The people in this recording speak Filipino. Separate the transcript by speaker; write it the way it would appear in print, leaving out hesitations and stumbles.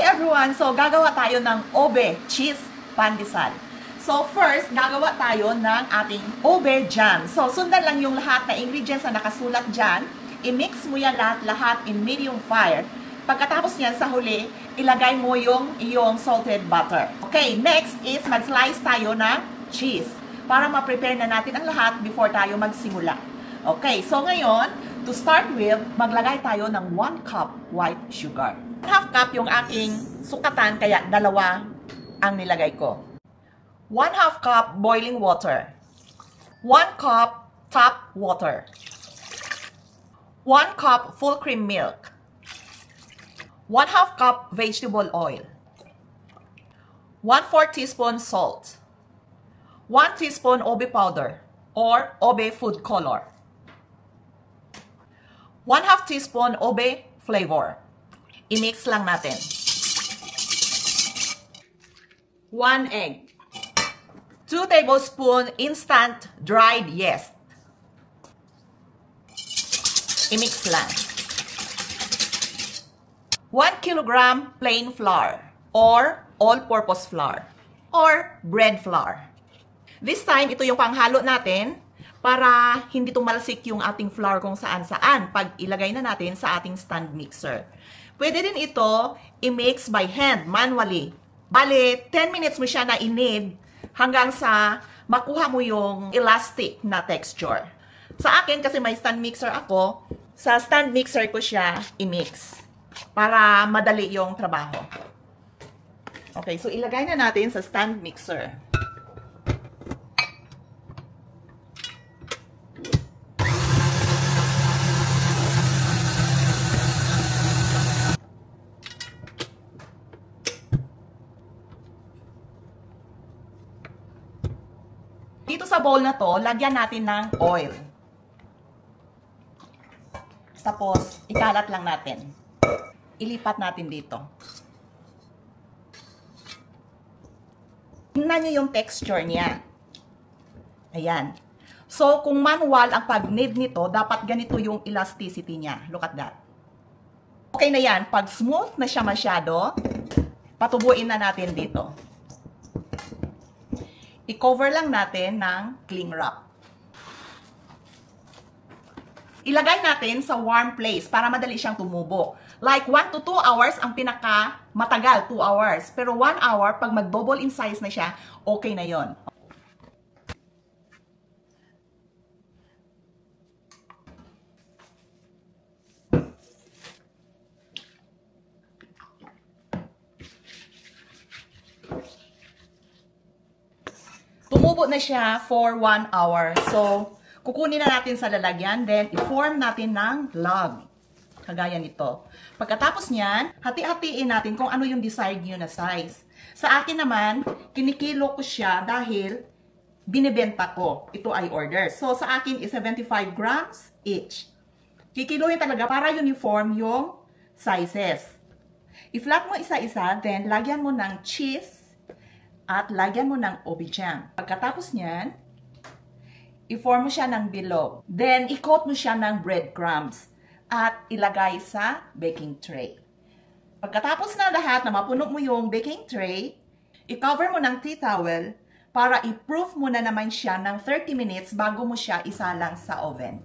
Speaker 1: Hi everyone! So, gagawa tayo ng ube cheese pandesal. So, first, gagawa tayo ng ating ube jam. So, sundan lang yung lahat na ingredients na nakasulat dyan. I-mix mo yan lahat in medium fire. Pagkatapos yan, sa huli, ilagay mo yung iyong salted butter. Okay, next is mag-slice tayo ng cheese para ma-prepare na natin ang lahat before tayo magsimula. Okay, so ngayon, to start with, maglagay tayo ng 1 cup white sugar. 1/2 cup yung aking sukatan, kaya 2 ang nilagay ko. 1/2 cup boiling water. 1 cup tap water. 1 cup full cream milk. 1/2 cup vegetable oil. 1/4 teaspoon salt. 1 teaspoon ube powder or ube food color. 1/2 teaspoon ube flavor. I-mix lang natin. 1 egg. 2 tablespoon instant dried yeast. I-mix lang. 1 kilogram plain flour or all-purpose flour or bread flour. This time, ito yung panghalo natin para hindi tumalsik yung ating flour kung saan-saan pag ilagay na natin sa ating stand mixer. Pwede din ito i-mix by hand, manually. Bale, 10 minutes mo siya na i-knead hanggang sa makuha mo yung elastic na texture. Sa akin, kasi may stand mixer ako, sa stand mixer ko siya i-mix para madali yung trabaho. Okay, so ilagay na natin sa stand mixer. Dito sa bowl na to, lagyan natin ng oil. Tapos, ikalat lang natin. Ilipat natin dito. Tingnan nyo yung texture niya. Ayan. So, kung manual ang pag-knead nito, dapat ganito yung elasticity niya. Look at that. Okay na yan. Pag smooth na siya masyado, patubuin na natin dito. I-cover lang natin ng cling wrap. Ilagay natin sa warm place para madali siyang tumubo. Like 1 to 2 hours ang pinaka matagal, 2 hours. Pero 1 hour, pag mag-double in size na siya, okay na yon. Tumubo na siya for 1 hour. So, kukunin na natin sa lalagyan. Then, i-form natin ng log. Kagaya nito. Pagkatapos niyan, hati-hatiin natin kung ano yung desired nyo na size. Sa akin naman, kinikilo ko siya dahil binibenta ko. Ito ay order. So, sa akin is 75 grams each. Kikiluhin talaga para uniform yung sizes. I-flat mo isa-isa, then lagyan mo ng cheese at lagyan mo ng ube jam. Pagkatapos niyan, i-form mo siya ng bilog. Then, i-coat mo siya ng breadcrumbs at ilagay sa baking tray. Pagkatapos na lahat na mapuno mo yung baking tray, i-cover mo ng tea towel para i-proof mo na naman siya ng 30 minutes bago mo siya isalang sa oven.